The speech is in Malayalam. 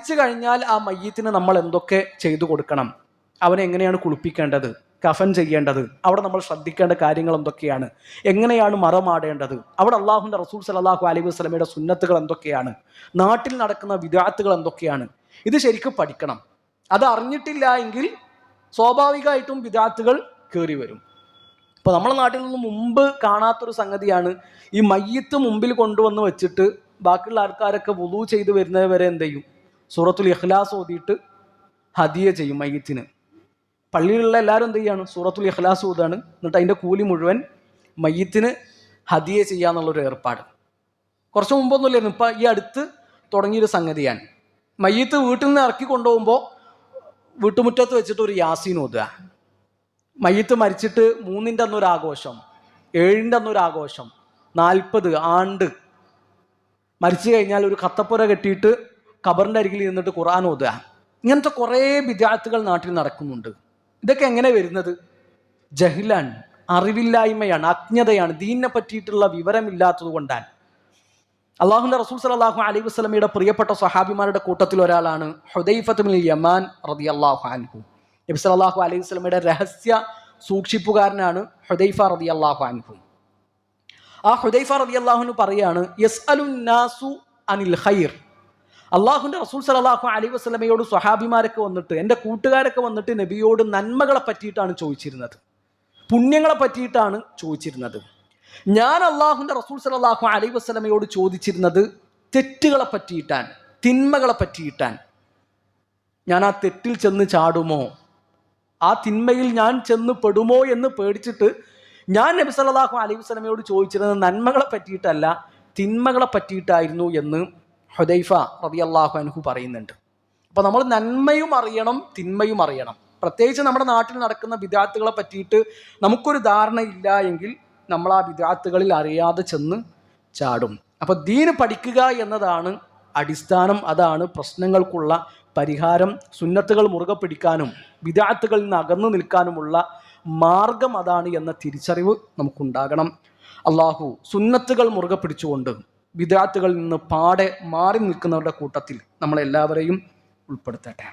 മരിച്ചു കഴിഞ്ഞാൽ ആ മയ്യത്തിന് നമ്മൾ എന്തൊക്കെ ചെയ്തു കൊടുക്കണം, അവനെ എങ്ങനെയാണ് കുളിപ്പിക്കേണ്ടത്, കഫൻ ചെയ്യേണ്ടത്, അവിടെ നമ്മൾ ശ്രദ്ധിക്കേണ്ട കാര്യങ്ങൾ എന്തൊക്കെയാണ്, എങ്ങനെയാണ് മറമാടേണ്ടത്, അവിടെ അള്ളാഹുവിൻ്റെ റസൂൽ സല്ലല്ലാഹു അലൈഹി വസല്ലമയുടെ സുന്നത്തുകൾ എന്തൊക്കെയാണ്, നാട്ടിൽ നടക്കുന്ന വിദഅത്തുകൾ എന്തൊക്കെയാണ്, ഇത് ശരിക്കും പഠിക്കണം. അത് അറിഞ്ഞിട്ടില്ല എങ്കിൽ സ്വാഭാവികമായിട്ടും വിദഅത്തുകൾ കയറി വരും. ഇപ്പോൾ നമ്മുടെ നാട്ടിൽ നിന്ന് മുമ്പ് കാണാത്തൊരു സംഗതിയാണ് ഈ മയ്യത്ത് മുമ്പിൽ കൊണ്ടുവന്ന് വെച്ചിട്ട് ബാക്കിയുള്ള ആൾക്കാരൊക്കെ വുളൂ ചെയ്ത് വരുന്നത് വരെ എന്ത് ചെയ്യും, സൂറത്തുൽ ഇഖ്ലാസ് ഓതിയിട്ട് ഹദിയ ചെയ്യും മയ്യത്തിന്. പള്ളിയിലുള്ള എല്ലാവരും എന്ത് ചെയ്യാണ്, സൂറത്തുൽ ഇഖ്ലാസ് ഓതാണ്, എന്നിട്ട് അതിൻ്റെ കൂലി മുഴുവൻ മയ്യത്തിന് ഹദിയ ചെയ്യാന്നുള്ളൊരു ഏർപ്പാട്. കുറച്ച് മുമ്പൊന്നുമില്ലായിരുന്നു, ഇപ്പം ഈ അടുത്ത് തുടങ്ങിയൊരു സംഗതിയാണ്. മയ്യത്ത് വീട്ടിൽ നിന്ന് ഇറക്കി കൊണ്ടുപോകുമ്പോൾ വീട്ടുമുറ്റത്ത് വെച്ചിട്ട് ഒരു യാസീൻ ഓതുക. മയ്യത്ത് മരിച്ചിട്ട് 3-ൻ്റെ അന്നൊരു ആഘോഷം, 7-ൻ്റെ അന്നൊരു ആഘോഷം, 40 ആണ്ട് മരിച്ചു കഴിഞ്ഞാൽ ഒരു കത്തപ്പുര കെട്ടിയിട്ട് ഖബറിൻ്റെ അരികിൽ നിന്നിട്ട് ഖുർആൻ ഓതുക. ഇങ്ങനത്തെ കുറേ ബിദ്അത്തുകൾ നാട്ടിൽ നടക്കുന്നുണ്ട്. ഇതൊക്കെ എങ്ങനെ വരുന്നത്? ജഹ്ലാണ്, അറിവില്ലായ്മയാണ്, അജ്ഞതയാണ്, ദീനിനെ പറ്റിയിട്ടുള്ള വിവരമില്ലാത്തത് കൊണ്ടാണ്. അള്ളാഹുവിൻ്റെ റസൂൽ സല്ലല്ലാഹു അലൈഹി വസല്ലമയുടെ പ്രിയപ്പെട്ട സ്വഹാബിമാരുടെ കൂട്ടത്തിൽ ഒരാളാണ് ഹുദൈഫത്ത് ബിൻ യമാൻ റളിയല്ലാഹു അൻഹു. നബി സല്ലല്ലാഹു അലൈഹി വസല്ലമയുടെ രഹസ്യ സൂക്ഷിപ്പുകാരനാണ് ഹുദൈഫ റളിയല്ലാഹു അൻഹു. ആ ഹുദൈഫ റളിയല്ലാഹു അൻഹു പറയാണ്, യസ്അലുൻ നാസു അനിൽ ഖൈർ. അള്ളാഹുവിൻ്റെ റസൂൽ സല്ലല്ലാഹു അലൈഹി വസല്ലമയോട് സ്വഹാബിമാരൊക്കെ വന്നിട്ട്, എൻ്റെ കൂട്ടുകാരൊക്കെ വന്നിട്ട് നബിയോട് നന്മകളെ പറ്റിയിട്ടാണ് ചോദിച്ചിരുന്നത്, പുണ്യങ്ങളെ പറ്റിയിട്ടാണ് ചോദിച്ചിരുന്നത്. ഞാൻ അള്ളാഹുവിൻ്റെ റസൂൽ സല്ലല്ലാഹു അലൈഹി വസല്ലമയോട് ചോദിച്ചിരുന്നത് തെറ്റുകളെ പറ്റിയിട്ടാണ്, തിന്മകളെ പറ്റിയിട്ടാണ്. ഞാൻ ആ തെറ്റിൽ ചെന്ന് ചാടുമോ, ആ തിന്മയിൽ ഞാൻ ചെന്ന് പെടുമോ എന്ന് പേടിച്ചിട്ട് ഞാൻ നബി സല്ലല്ലാഹു അലൈഹി വസല്ലമയോട് ചോദിച്ചിരുന്നത് നന്മകളെ പറ്റിയിട്ടല്ല, തിന്മകളെ പറ്റിയിട്ടായിരുന്നു എന്ന് ഹുദൈഫ റളിയല്ലാഹു അൻഹു പറയുന്നുണ്ട്. അപ്പോൾ നമ്മൾ നന്മയും അറിയണം, തിന്മയും അറിയണം. പ്രത്യേകിച്ച് നമ്മുടെ നാട്ടിൽ നടക്കുന്ന ബിദ്അത്തുകളെ പറ്റിയിട്ട് നമുക്കൊരു ധാരണയില്ല എങ്കിൽ നമ്മൾ ആ ബിദ്അത്തുകളിൽ അറിയാതെ ചെന്ന് ചാടും. അപ്പോൾ ദീന് പഠിക്കുക എന്നതാണ് അടിസ്ഥാനം, അതാണ് പ്രശ്നങ്ങൾക്കുള്ള പരിഹാരം. സുന്നത്തുകൾ മുറുകെ പിടിക്കാനും ബിദ്അത്തുകളിൽ നിന്ന് അകന്നു നിൽക്കാനുമുള്ള മാർഗം അതാണ് എന്ന തിരിച്ചറിവ് നമുക്കുണ്ടാകണം. അള്ളാഹു സുന്നത്തുകൾ മുറുകെ പിടിച്ചുകൊണ്ട് ബിദ്അത്തുകളിൽ നിന്ന് പാടെ മാറി നിൽക്കുന്നവരുടെ കൂട്ടത്തിൽ നമ്മളെല്ലാവരെയും ഉൾപ്പെടുത്തട്ടെ.